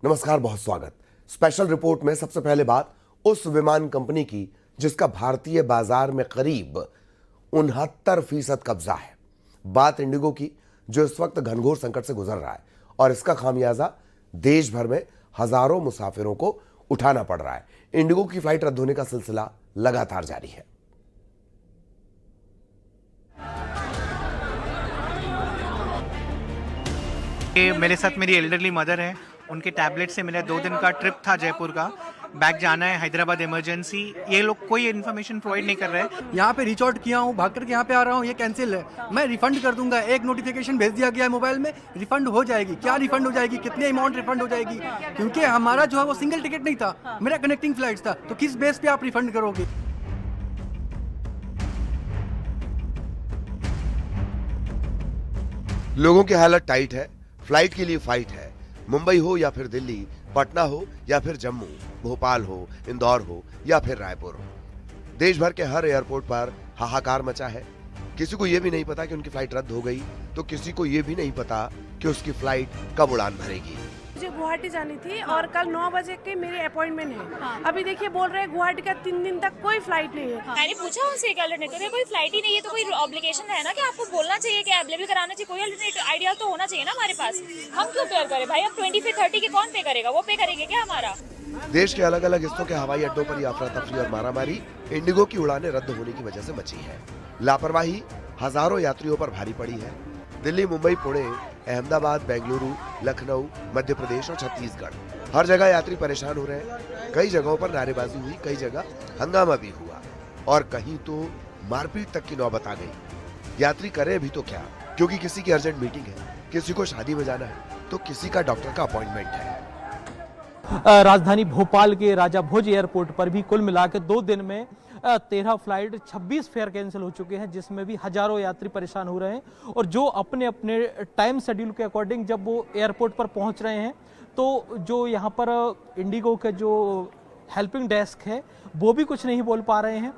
नमस्कार, बहुत स्वागत। स्पेशल रिपोर्ट में सबसे पहले बात उस विमान कंपनी की जिसका भारतीय बाजार में करीब 69% कब्जा है। बात इंडिगो की, जो इस वक्त घनघोर संकट से गुजर रहा है और इसका खामियाजा देश भर में हजारों मुसाफिरों को उठाना पड़ रहा है। इंडिगो की फ्लाइट रद्द होने का सिलसिला लगातार जारी है। मेरे साथ मेरी एल्डरली मदर है, उनके टैबलेट से मेरा 2 दिन का ट्रिप था जयपुर का। बैक जाना है हैदराबाद इमरजेंसी, ये लोग कोई इन्फॉर्मेशन प्रोवाइड नहीं कर रहे हैं। यहाँ पे रीच आउट किया हूँ, भाग करके यहाँ पे आ रहा हूँ, ये कैंसिल है, मैं रिफंड कर दूंगा। एक नोटिफिकेशन भेज दिया गया है मोबाइल में, रिफंड हो जाएगी। क्या रिफंड हो जाएगी, कितने अमाउंट रिफंड हो जाएगी? क्योंकि हमारा जो है वो सिंगल टिकट नहीं था, मेरा कनेक्टिंग फ्लाइट था, तो किस बेस पे आप रिफंड करोगे? लोगों की हालत टाइट है। फ्लाइट के लिए फाइट है। मुंबई हो या फिर दिल्ली, पटना हो या फिर जम्मू, भोपाल हो, इंदौर हो या फिर रायपुर, देश भर के हर एयरपोर्ट पर हाहाकार मचा है। किसी को यह भी नहीं पता कि उनकी फ्लाइट रद्द हो गई, तो किसी को यह भी नहीं पता कि उसकी फ्लाइट कब उड़ान भरेगी। मुझे गुवाहाटी जानी थी और कल 9 बजे के मेरी अपॉइंटमेंट है। हाँ। अभी देखिए बोल रहे हैं गुवाहाटी का 3 दिन तक कोई फ्लाइट नहीं है। मैंने पूछा उनसे एक अल्टरनेटिव, कोई फ्लाइट ही नहीं है तो कोई ऑब्लिगेशन है ना कि आपको बोलना चाहिए कि अवेलेबल कराना चाहिए, कोई अल्टरनेटिव आइडिया तो होना चाहिए ना हमारे पास। हम क्यों पेयर करें भाई? अब 20-30 के कौन पे करेगा? वो पे करेंगे क्या हमारा? देश के अलग अलग हिस्सों के हवाई अड्डों पर अफरा तफरी और मारामारी इंडिगो की उड़ानें रद्द होने की वजह से मची है। लापरवाही हजारों यात्रियों पर भारी पड़ी है। दिल्ली, मुंबई, पुणे, अहमदाबाद, बेंगलुरु, लखनऊ, मध्य प्रदेश और छत्तीसगढ़, हर जगह यात्री परेशान हो रहे हैं। कई जगहों पर नारेबाजी हुई, कई जगह हंगामा भी हुआ और कहीं तो मारपीट तक की नौबत आ गई। यात्री करे भी तो क्या, क्योंकि किसी की अर्जेंट मीटिंग है, किसी को शादी में जाना है, तो किसी का डॉक्टर का अपॉइंटमेंट है। राजधानी भोपाल के राजा भोज एयरपोर्ट पर भी कुल मिलाकर 2 दिन में 13 फ्लाइट, 26 फेयर कैंसिल हो चुके हैं, जिसमें भी हजारों यात्री परेशान हो रहे हैं। और जो अपने अपने टाइम शेड्यूल के अकॉर्डिंग जब वो एयरपोर्ट पर पहुंच रहे हैं, तो जो यहाँ पर इंडिगो के जो हेल्पिंग डेस्क है वो भी कुछ नहीं बोल पा रहे हैं।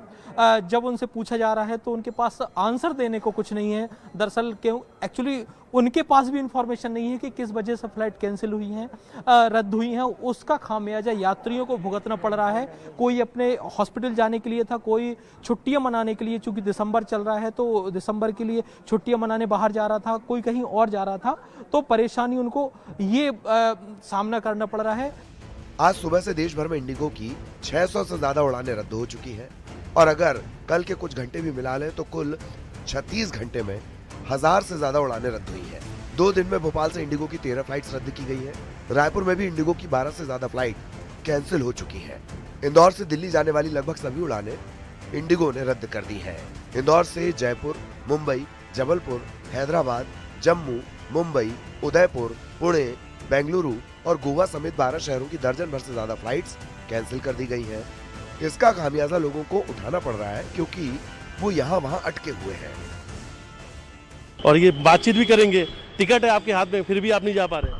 जब उनसे पूछा जा रहा है तो उनके पास आंसर देने को कुछ नहीं है। दरअसल क्यों, एक्चुअली उनके पास भी इंफॉर्मेशन नहीं है कि किस वजह से फ्लाइट कैंसिल हुई हैं, रद्द हुई हैं। उसका खामियाजा यात्रियों को भुगतना पड़ रहा है। कोई अपने हॉस्पिटल जाने के लिए था, कोई छुट्टियां मनाने के लिए, चूंकि दिसंबर चल रहा है तो दिसंबर के लिए छुट्टियां मनाने बाहर जा रहा था, कोई कहीं और जा रहा था, तो परेशानी उनको ये सामना करना पड़ रहा है। आज सुबह से देश भर में इंडिगो की 600 से ज्यादा उड़ानें रद्द हो चुकी हैं और अगर कल के कुछ घंटे भी मिला लें तो कुल 36 घंटे में 1000 से ज्यादा उड़ानें रद्द हुई हैं। 2 दिन में भोपाल से इंडिगो की 13 फ्लाइट्स रद्द की गई है। रायपुर में भी इंडिगो की 12 से ज्यादा फ्लाइट कैंसिल हो चुकी है। इंदौर से दिल्ली जाने वाली लगभग सभी उड़ानें इंडिगो ने रद्द कर दी है। इंदौर से जयपुर, मुंबई, जबलपुर, हैदराबाद, जम्मू, मुंबई, उदयपुर, पुणे, बेंगलुरु और गोवा समेत 12 शहरों की दर्जन भर से ज्यादा फ्लाइट्स कैंसिल कर दी गई हैं। इसका खामियाजा लोगों को उठाना पड़ रहा है, क्योंकि वो यहाँ वहाँ अटके हुए हैं। और ये बातचीत भी करेंगे, टिकट है आपके हाथ में, फिर भी आप नहीं जा पा रहे?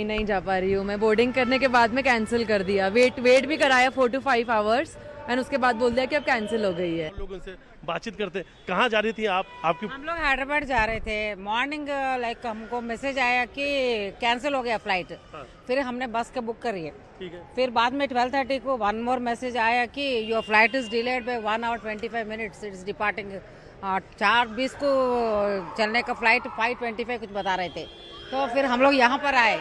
नहीं जा पा रही हूँ मैं। बोर्डिंग करने के बाद में कैंसिल कर दिया। वेट भी कराया 4 to 5 आवर्स, एंड उसके बाद बोल दिया कि अब कैंसिल हो गई है। हम लोग उनसे बातचीत करते हैं। कहाँ जा रही थी आप? आपकी हम लोग हैदराबाद जा रहे थे। मॉर्निंग लाइक हमको मैसेज आया कि कैंसिल हो गया फ्लाइट। फिर हमने बस के बुक करी है। ठीक है। फिर बाद में 12:30 को 1 मोर मैसेज आया कि your flight is delayed by 1 hour 25 minutes, it's departing. 4:20 को चलने का फ्लाइट 5:25 कुछ बता रहे थे। तो फिर हम लोग यहाँ पर आए,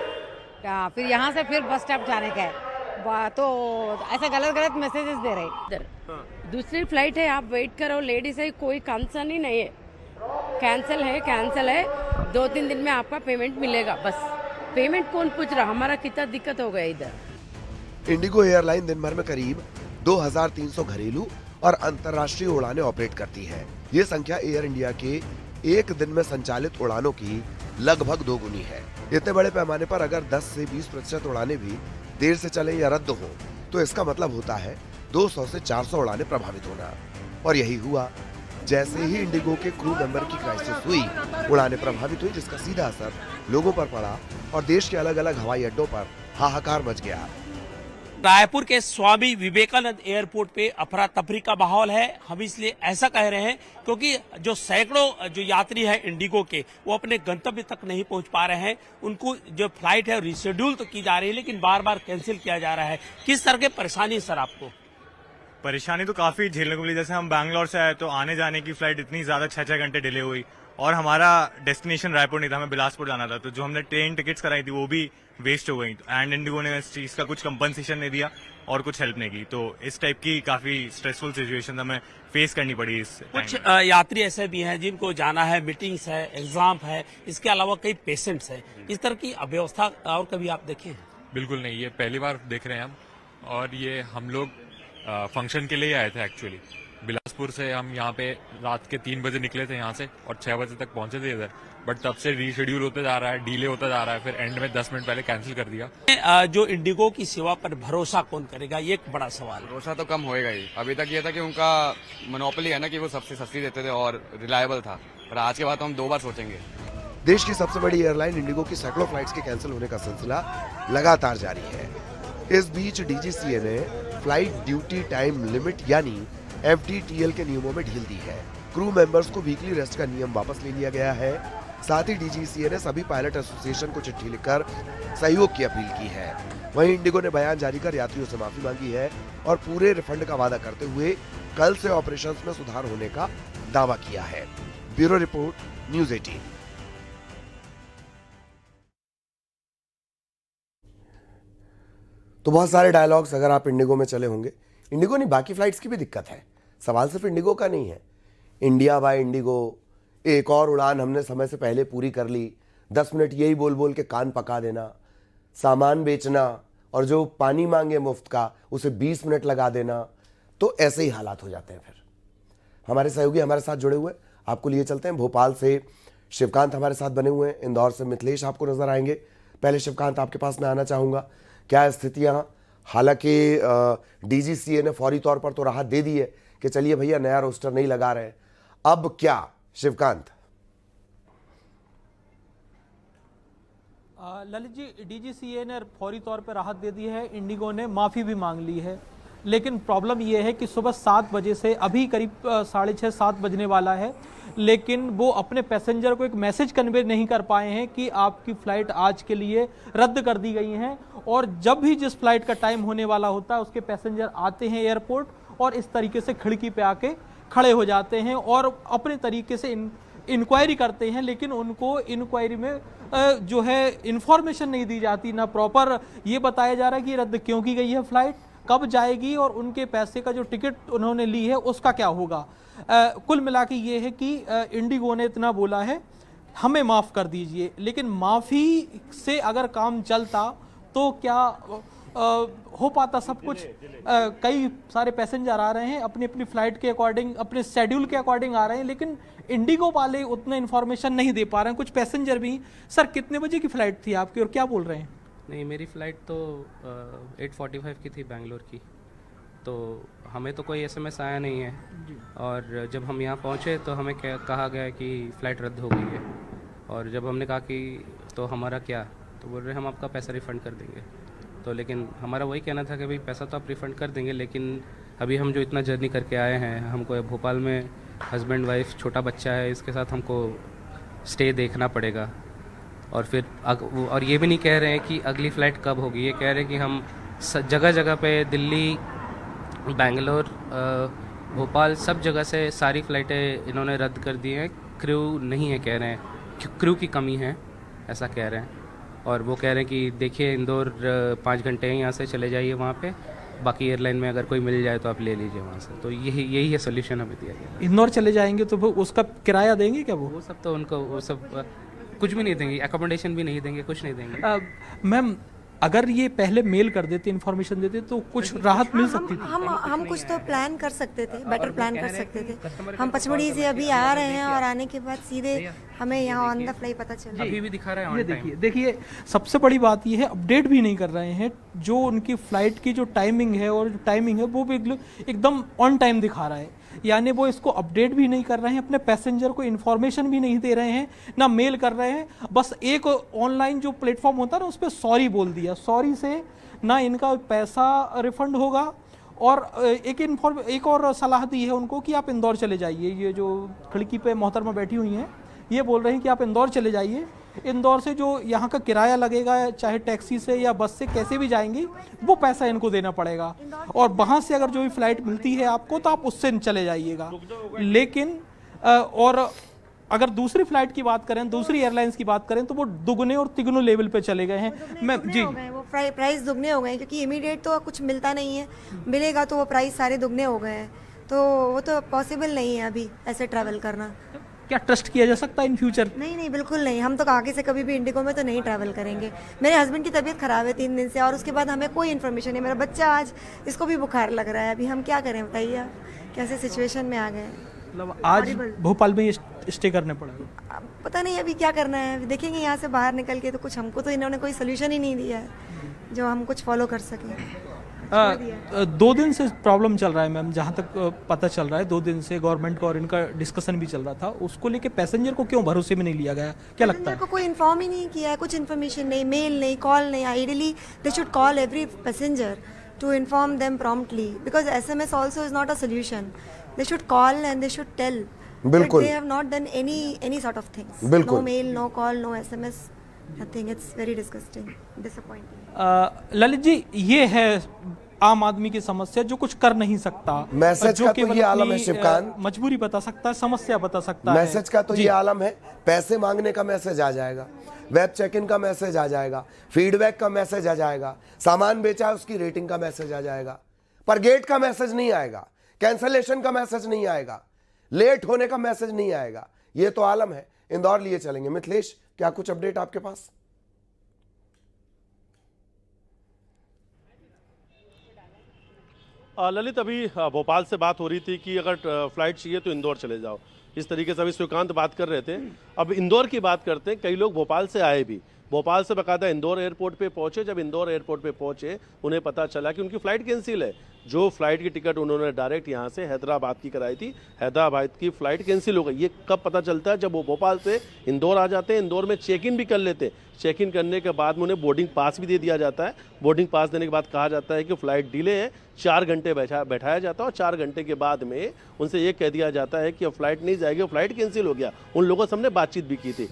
फिर यहाँ से फिर बस स्टॉप जाने का है, तो ऐसा गलत मैसेजेस दे रहे इधर। दूसरी फ्लाइट है, आप वेट करो। लेडीज है, कोई कंसर्न ही नहीं है। कैंसिल है। 2-3 दिन में आपका पेमेंट मिलेगा। बस पेमेंट कौन पूछ रहा? हमारा कितना दिक्कत हो गया इधर। इंडिगो एयरलाइन दिन भर में करीब 2300 घरेलू और अंतर्राष्ट्रीय उड़ानें ऑपरेट करती है। ये संख्या एयर इंडिया के एक दिन में संचालित उड़ानों की लगभग दोगुनी है। इतने बड़े पैमाने पर अगर 10 से 20% उड़ानें भी देर से चले या रद्द हो, तो इसका मतलब होता है 200 से 400 उड़ानें प्रभावित होना। और यही हुआ। जैसे ही इंडिगो के क्रू मेंबर की क्राइसिस हुई, उड़ानें प्रभावित हुई, जिसका सीधा असर लोगों पर पड़ा और देश के अलग अलग हवाई अड्डों पर हाहाकार मच गया। रायपुर के स्वामी विवेकानंद एयरपोर्ट पे अफरा तफरी का माहौल है। हम इसलिए ऐसा कह रहे हैं क्योंकि जो सैकड़ों जो यात्री हैं इंडिगो के, वो अपने गंतव्य तक नहीं पहुंच पा रहे हैं। उनको जो फ्लाइट है रिशेड्यूल तो की जा रही है, लेकिन बार बार कैंसिल किया जा रहा है। किस तरह की परेशानी सर आपको? परेशानी तो काफी झेलने को मिली। जैसे हम बैंगलोर से आए तो आने जाने की फ्लाइट इतनी ज्यादा 6-6 घंटे डिले हुई, और हमारा डेस्टिनेशन रायपुर नहीं था, हमें बिलासपुर जाना था। तो जो हमने ट्रेन टिकट्स कराई थी वो भी वेस्ट हो गई, एंड इंडिगो ने इस चीज का कुछ कंपनसेशन नहीं दिया और कुछ हेल्प नहीं की। तो इस टाइप की काफी स्ट्रेसफुल सिचुएशन हमें फेस करनी पड़ी इस कुछ यात्री ऐसे भी हैं जिनको जाना है, मीटिंग्स है, एग्जाम है, इसके अलावा कई पेशेंट्स हैं। इस तरह की अव्यवस्था और कभी आप देखे हैं? बिल्कुल नहीं, ये पहली बार देख रहे हैं हम। और ये हम लोग फंक्शन के लिए आए थे एक्चुअली। बिलासपुर से हम यहाँ पे रात के 3 बजे निकले थे यहाँ से, और 6 बजे तक पहुंचे थे इधर। बट तब से रीशेड्यूल होता जा रहा है, डिले होता जा रहा है, फिर एंड में 10 मिनट पहले कैंसिल कर दिया। जो इंडिगो की सेवा पर भरोसा कौन करेगा, ये एक बड़ा सवाल है। भरोसा तो कम होएगा ही। अभी तक ये था कि उनका मोनोपोली है ना, कि वो सबसे सस्ती देते थे और रिलायबल था, पर आज के बाद तो हम 2 बार सोचेंगे। देश की सबसे बड़ी एयरलाइन इंडिगो की सैकड़ों फ्लाइट्स के कैंसिल होने का सिलसिला लगातार जारी है। इस बीच डीजीसीए ने फ्लाइट ड्यूटी टाइम लिमिट यानी FDTL के नियमों में ढील दी है। क्रू मेंबर्स को वीकली रेस्ट का नियम वापस ले लिया गया है। साथ ही डीजीसीए ने सभी पायलट एसोसिएशन को चिट्ठी लिखकर सहयोग की अपील की है। वहीं इंडिगो ने बयान जारी कर यात्रियों से माफी मांगी है और पूरे रिफंड का वादा करते हुए कल से ऑपरेशंस में सुधार होने का दावा किया है। Bureau report, news 18। तो बहुत सारे डायलॉग्स अगर आप इंडिगो में चले होंगे। इंडिगो नहीं, बाकी फ्लाइट्स की भी दिक्कत है। सवाल सिर्फ इंडिगो का नहीं है। इंडिया बाय इंडिगो, एक और उड़ान हमने समय से पहले पूरी कर ली, 10 मिनट यही बोल बोल के कान पका देना, सामान बेचना, और जो पानी मांगे मुफ्त का उसे 20 मिनट लगा देना। तो ऐसे ही हालात हो जाते हैं। फिर हमारे सहयोगी हमारे साथ जुड़े हुए, आपको लिए चलते हैं। भोपाल से शिवकांत हमारे साथ बने हुए हैं, इंदौर से मिथिलेश आपको नजर आएंगे। पहले शिवकांत, आपके पास मैं आना चाहूँगा, क्या स्थितियाँ? हालांकि डीजीसीए ने फौरी तौर पर तो राहत दे दी है कि चलिए भैया नया रोस्टर नहीं लगा रहे, अब क्या शिवकांत? ललित जी, डीजीसीए ने फौरी तौर पर राहत दे दी है, इंडिगो ने माफ़ी भी मांग ली है। लेकिन प्रॉब्लम यह है कि सुबह 7 बजे से अभी करीब 6:30-7 बजने वाला है, लेकिन वो अपने पैसेंजर को एक मैसेज कन्वे नहीं कर पाए हैं कि आपकी फ़्लाइट आज के लिए रद्द कर दी गई हैं। और जब भी जिस फ्लाइट का टाइम होने वाला होता है उसके पैसेंजर आते हैं एयरपोर्ट और इस तरीके से खिड़की पे आके खड़े हो जाते हैं और अपने तरीके से इंक्वायरी करते हैं। लेकिन उनको इंक्वायरी में जो है इंफॉर्मेशन नहीं दी जाती, ना प्रॉपर ये बताया जा रहा है कि रद्द क्यों की गई है फ़्लाइट, कब जाएगी और उनके पैसे का जो टिकट उन्होंने ली है उसका क्या होगा। कुल मिला के ये है कि इंडिगो ने इतना बोला है हमें माफ़ कर दीजिए, लेकिन माफ़ी से अगर काम चलता तो क्या हो पाता सब कुछ। कई सारे पैसेंजर आ रहे हैं अपनी अपनी फ्लाइट के अकॉर्डिंग, अपने शेड्यूल के अकॉर्डिंग आ रहे हैं, लेकिन इंडिगो वाले उतना इन्फॉर्मेशन नहीं दे पा रहे हैं। कुछ पैसेंजर भी, सर कितने बजे की फ़्लाइट थी आपकी और क्या बोल रहे हैं? नहीं, मेरी फ़्लाइट तो 8:45 की थी बैंगलोर की, तो हमें तो कोई SMS आया नहीं है। और जब हम यहाँ पहुँचे तो हमें कहा गया कि फ़्लाइट रद्द हो गई है। और जब हमने कहा कि तो हमारा क्या, तो बोल रहे हम आपका पैसा रिफ़ंड कर देंगे। तो लेकिन हमारा वही कहना था कि भाई पैसा तो आप रिफ़ंड कर देंगे, लेकिन अभी हम जो इतना जर्नी करके आए हैं, हमको भोपाल में हस्बैंड वाइफ छोटा बच्चा है, इसके साथ हमको स्टे देखना पड़ेगा। और फिर और ये भी नहीं कह रहे हैं कि अगली फ़्लाइट कब होगी, ये कह रहे हैं कि हम जगह जगह पे दिल्ली, बेंगलोर, भोपाल सब जगह से सारी फ़्लाइटें इन्होंने रद्द कर दी हैं। क्रू नहीं है कह रहे हैं, क्रू की कमी है ऐसा कह रहे हैं। और वो कह रहे हैं कि देखिए इंदौर 5 घंटे हैं यहाँ से, चले जाइए वहाँ पे, बाकी एयरलाइन में अगर कोई मिल जाए तो आप ले लीजिए वहाँ से। तो यही है सोल्यूशन हमें दिया गया। इंदौर चले जाएंगे तो उसका किराया देंगे क्या? वो सब तो उनको वो सब कुछ भी नहीं देंगे, अकोमोडेशन भी नहीं देंगे, कुछ नहीं देंगे। मैम, अगर ये पहले मेल कर देते, इन्फॉर्मेशन देते तो कुछ राहत मिल सकती थी। हम कुछ तो प्लान कर सकते थे, बेटर प्लान कर सकते थे। हम पचमढ़ी से अभी आ रहे हैं और आने के बाद सीधे हमें यहाँ ऑन द फ्लाई पता चला। अभी भी दिखा रहा है। ये देखिए सबसे बड़ी बात ये है, अपडेट भी नहीं कर रहे हैं। जो उनकी फ्लाइट की जो टाइमिंग है और जो टाइमिंग है वो भी एकदम ऑन टाइम दिखा रहा है, यानी वो इसको अपडेट भी नहीं कर रहे हैं, अपने पैसेंजर को इन्फॉर्मेशन भी नहीं दे रहे हैं, ना मेल कर रहे हैं। बस एक ऑनलाइन जो प्लेटफॉर्म होता है ना, उस पर सॉरी बोल दिया, सॉरी से ना इनका पैसा रिफंड होगा। और एक और सलाह दी है उनको कि आप इंदौर चले जाइए। ये जो खिड़की पे मोहतरमा बैठी हुई हैं, ये बोल रहे हैं कि आप इंदौर चले जाइए, इंदौर से जो यहाँ का किराया लगेगा, चाहे टैक्सी से या बस से कैसे भी जाएंगी, वो पैसा इनको देना पड़ेगा। और वहाँ से अगर जो भी फ्लाइट मिलती है आपको, तो आप उससे चले जाइएगा। लेकिन और अगर दूसरी फ्लाइट की बात करें, दूसरी एयरलाइंस की बात करें, तो वो दुगने और तिगुने लेवल पे चले गए हैं। मैं जी, वो प्राइस दुगने हो गए, क्योंकि इमीडिएट तो कुछ मिलता नहीं है, मिलेगा तो वो प्राइस सारे दुगने हो गए हैं। तो वो तो पॉसिबल नहीं है अभी ऐसे ट्रैवल करना। क्या ट्रस्ट किया जा सकता है इन फ्यूचर? नहीं, बिल्कुल नहीं। हम तो आगे से कभी भी इंडिगो में तो नहीं ट्रैवल करेंगे। मेरे हस्बैंड की तबीयत खराब है 3 दिन से, और उसके बाद हमें कोई इन्फॉर्मेशन नहीं। मेरा बच्चा आज, इसको भी बुखार लग रहा है। अभी हम क्या करें बताइए आप, कैसे सिचुएशन में आ गए। मतलब आज भोपाल में स्टे करने पड़ेगा। पता नहीं अभी क्या करना है, देखेंगे यहाँ से बाहर निकल के। तो कुछ हमको तो इन्होंने कोई सोल्यूशन ही नहीं दिया है जो हम कुछ फॉलो कर सकें। 2 दिन से प्रॉब्लम चल रहा है मैम, जहाँ तक पता चल रहा है 2 दिन से गवर्नमेंट का और इनका डिस्कशन भी चल रहा था। उसको लेके पैसेंजर को क्यों भरोसे में नहीं लिया गया, क्या लगता है? को कोई इन्फॉर्म ही नहीं किया है, कुछ इन्फॉर्मेशन नहीं, मेल नहीं, कॉल नहीं। Ideally they should call every passenger to inform them promptly, because SMS also is not a solution. They should call and they should tell. बिल्कुल। But they have not done any sort of things. बिल्कुल। No mail, no call, no SMS, nothing. It's very disgusting, disappointing. Lalit ji, ये है आम आदमी की समस्या, जो कुछ कर नहीं सकता। मैसेज का तो ये आलम है शिवकांत, मजबूरी बता सकता है, समस्या बता सकता है। मैसेज का तो ये आलम है। पैसे मांगने का मैसेज आ जाएगा, वेब चेक इन का मैसेज आ जाएगा, फीडबैक का मैसेज आ जाएगा, सामान बेचा है उसकी रेटिंग का मैसेज आ जाएगा, पर गेट का मैसेज नहीं आएगा, कैंसलेशन का मैसेज नहीं आएगा, लेट होने का मैसेज नहीं आएगा। ये तो आलम है। इंदौर लिए चलेंगे। मिथिलेश, क्या कुछ अपडेट आपके पास? ललित, अभी भोपाल से बात हो रही थी कि अगर फ्लाइट चाहिए तो इंदौर चले जाओ, इस तरीके से अभी श्रीकांत बात कर रहे थे। अब इंदौर की बात करते हैं। कई लोग भोपाल से आए भी, भोपाल से बकायदा इंदौर एयरपोर्ट पे पहुंचे। जब इंदौर एयरपोर्ट पे पहुंचे, उन्हें पता चला कि उनकी फ़्लाइट कैंसिल है। जो फ्लाइट की टिकट उन्होंने डायरेक्ट यहाँ से हैदराबाद की कराई थी, हैदराबाद की फ़्लाइट कैंसिल हो गई। ये कब पता चलता है? जब वो भोपाल से इंदौर आ जाते हैं, इंदौर में चेक इन भी कर लेते हैं। चेक इन करने के बाद में उन्हें बोर्डिंग पास भी दे दिया जाता है। बोर्डिंग पास देने के बाद कहा जाता है कि फ़्लाइट डिले है, 4 घंटे बैठाया जाता है, और 4 घंटे के बाद में उनसे ये कह दिया जाता है कि अब फ्लाइट नहीं जाएगी, फ्लाइट कैंसिल हो गया। उन लोगों से हमने बातचीत भी की थी।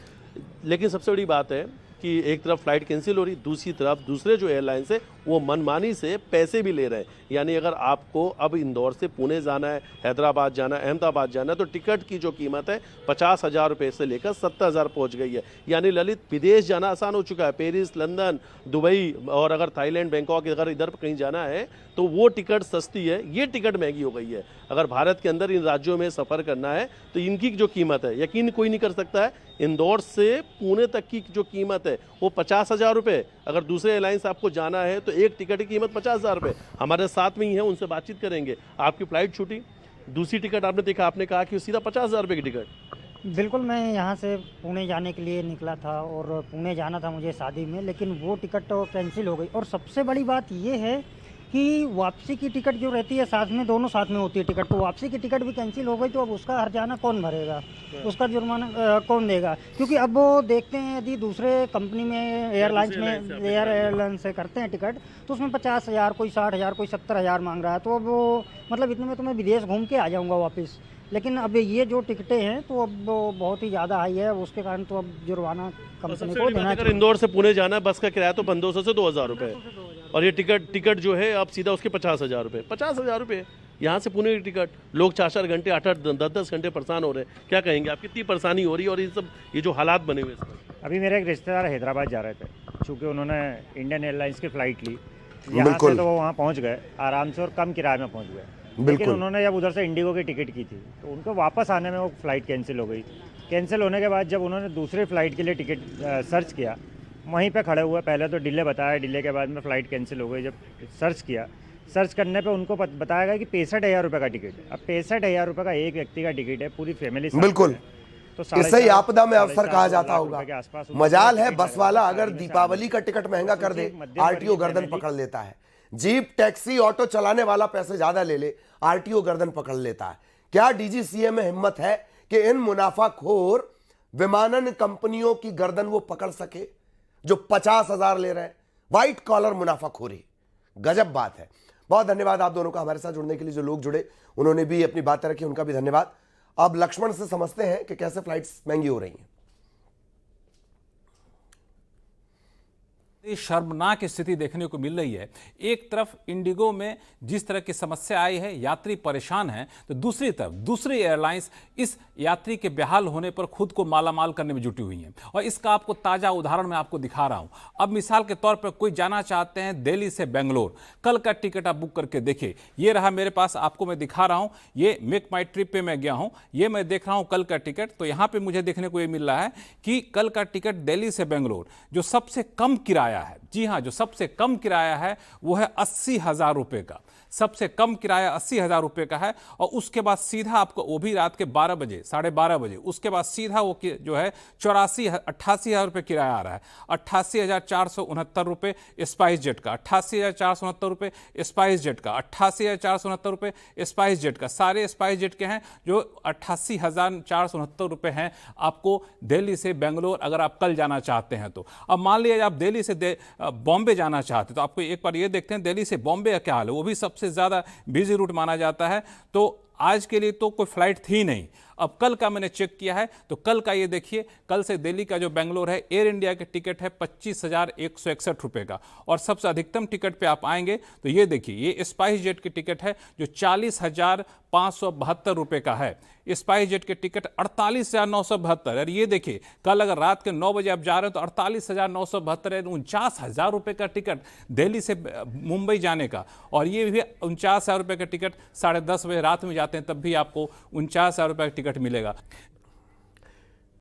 लेकिन सबसे बड़ी बात है कि एक तरफ फ्लाइट कैंसिल हो रही, दूसरी तरफ दूसरे जो एयरलाइंस है वो मनमानी से पैसे भी ले रहे हैं। यानी अगर आपको अब इंदौर से पुणे जाना है, हैदराबाद जाना है, अहमदाबाद जाना है, तो टिकट की जो कीमत है 50,000 रुपये से लेकर 70,000 पहुँच गई है। यानी ललित, विदेश जाना आसान हो चुका है। पेरिस, लंदन, दुबई, और अगर थाईलैंड, बैंकॉक, अगर इधर कहीं जाना है तो वो टिकट सस्ती है, ये टिकट महंगी हो गई है। अगर भारत के अंदर इन राज्यों में सफ़र करना है तो इनकी जो कीमत है, यकीन कोई नहीं कर सकता है, इंदौर से पुणे तक की जो कीमत है वो 50,000 रुपये। अगर दूसरे एयरलाइंस आपको जाना है तो एक टिकट की कीमत 50,000 रुपये। हमारे साथ में ही है, उनसे बातचीत करेंगे। आपकी फ़्लाइट छूटी, दूसरी टिकट आपने देखा, आपने कहा कि सीधा 50,000 रुपये की टिकट। बिल्कुल, मैं यहाँ से पुणे जाने के लिए निकला था और पुणे जाना था मुझे शादी में, लेकिन वो टिकट तो कैंसिल हो गई। और सबसे बड़ी बात ये है कि वापसी की टिकट जो रहती है साथ में, दोनों साथ में होती है टिकट, तो वापसी की टिकट भी कैंसिल हो गई। तो अब उसका हर्जाना कौन भरेगा, उसका जुर्माना कौन देगा? क्योंकि अब वो देखते हैं यदि दूसरे कंपनी में एयरलाइंस में एयरलाइन से करते हैं टिकट, तो उसमें 50,000, कोई 60,000, कोई 70,000 मांग रहा है। तो अब वो मतलब इतने में तो मैं विदेश घूम के आ जाऊँगा वापस। लेकिन अब ये जो टिकटें हैं तो अब बहुत ही ज़्यादा हाई है, उसके कारण तो अब जुर्माना कंपनी को देना चाहिए। इंदौर से पुणे जाना है, बस का किराया तो 1500 से 2,000 रुपये, और ये टिकट जो है अब सीधा उसके 50,000 रुपये। 50,000 रुपये यहाँ से पुणे की टिकट। लोग 4-4 घंटे, 8-8, 10-10 घंटे परेशान हो रहे हैं। क्या कहेंगे आप, कितनी परेशानी हो रही है और ये जो हालात बने हुए हैं? अभी मेरे एक रिश्तेदार हैदराबाद जा रहे थे, चूँकि उन्होंने इंडियन एयरलाइंस की फ़्लाइट ली यहाँ से, तो वो वहाँ पहुँच गए आराम से और कम किराए में पहुँच गए। लेकिन उन्होंने जब उधर से इंडिगो की टिकट की थी तो उनको वापस आने में वो फ़्लाइट कैंसिल हो गई। कैंसिल होने के बाद जब उन्होंने दूसरी फ़्लाइट के लिए टिकट सर्च किया, वहीं पे खड़े हुए, पहले तो डिले बताया, डिले के बाद में फ़्लाइट कैंसिल हो गई। जब सर्च किया, सर्च करने पे उनको बताया गया कि 65,000 रुपये का टिकट है। अब 65,000 रुपये का एक व्यक्ति का टिकट है, पूरी फैमिली। बिल्कुल, तो इससे ही आपदा में अवसर कहा जाता होगा। मजाल है बस वाला अगर दीपावली का टिकट महंगा कर दे, आरटीओ गर्दन पकड़ लेता है। जीप, टैक्सी, ऑटो चलाने वाला पैसे ज्यादा ले ले, आरटीओ गर्दन पकड़ लेता है। क्या डीजीसीए में हिम्मत है कि इन मुनाफाखोर विमानन कंपनियों की गर्दन वो पकड़ सके जो 50,000 ले रहे हैं? व्हाइट कॉलर मुनाफाखोरी, गजब बात है। बहुत धन्यवाद आप दोनों का हमारे साथ जुड़ने के लिए। जो लोग जुड़े उन्होंने भी अपनी बातें रखी, उनका भी धन्यवाद। अब लक्ष्मण से समझते हैं कि कैसे फ्लाइट्स महंगी हो रही हैं। शर्मनाक स्थिति देखने को मिल रही है। एक तरफ इंडिगो में जिस तरह की समस्या आई है, यात्री परेशान हैं, तो दूसरी तरफ दूसरी एयरलाइंस इस यात्री के बेहाल होने पर खुद को मालामाल करने में जुटी हुई हैं। और इसका आपको ताज़ा उदाहरण मैं आपको दिखा रहा हूं। अब मिसाल के तौर पर कोई जाना चाहते हैं दिल्ली से बेंगलोर, कल का टिकट आप बुक करके देखिए। ये रहा मेरे पास, आपको मैं दिखा रहा हूँ। ये मेक माई ट्रिप पे मैं गया हूँ, ये मैं देख रहा हूँ कल का टिकट। तो यहाँ पर मुझे देखने को ये मिल रहा है कि कल का टिकट दिल्ली से बेंगलोर जो सबसे कम किराया है, जी हां, जो सबसे कम किराया है वो है 80,000 रुपए का। सबसे कम किराया 80,000 रुपए का है। और उसके बाद सीधा आपको, वो भी रात के 12 बजे, 12:30 बजे, उसके बाद सीधा वो जो है 88,000 रुपये किराया आ रहा है। 88,469 रुपये स्पाइस जेट का, 88,469 रुपये स्पाइस जेट का, 88,469 रुपये स्पाइस जेट का। सारे स्पाइस जेट के हैं जो 88,469 रुपये हैं आपको दिल्ली से बेंगलोर अगर आप कल जाना चाहते हैं तो। अब मान लीजिए आप दिल्ली से बॉम्बे जाना चाहते हैं तो आपको एक बार ये देखते हैं दिल्ली से बॉम्बे का क्या हाल है। वो भी सबसे ज़्यादा बिजी रूट माना जाता है। तो आज के लिए तो कोई फ्लाइट थी नहीं। अब कल का मैंने चेक किया है तो कल का ये देखिए, कल से दिल्ली का जो बेंगलोर है, एयर इंडिया के टिकट है 25,161 रुपये का। और सबसे अधिकतम टिकट पे आप आएंगे तो ये देखिए, ये स्पाइस जेट की टिकट है जो 40,572 रुपये का है। स्पाइस जेट के टिकट 48,972। और ये देखिए, कल अगर रात के 9 बजे आप जा रहे हो तो 48,972 है। 49,000 रुपये का टिकट दिल्ली से मुंबई जाने का। और ये भी 49,000 रुपये का टिकट 10:30 बजे रात में जाते हैं तब भी आपको 49,000 रुपये का टिकट मिलेगा।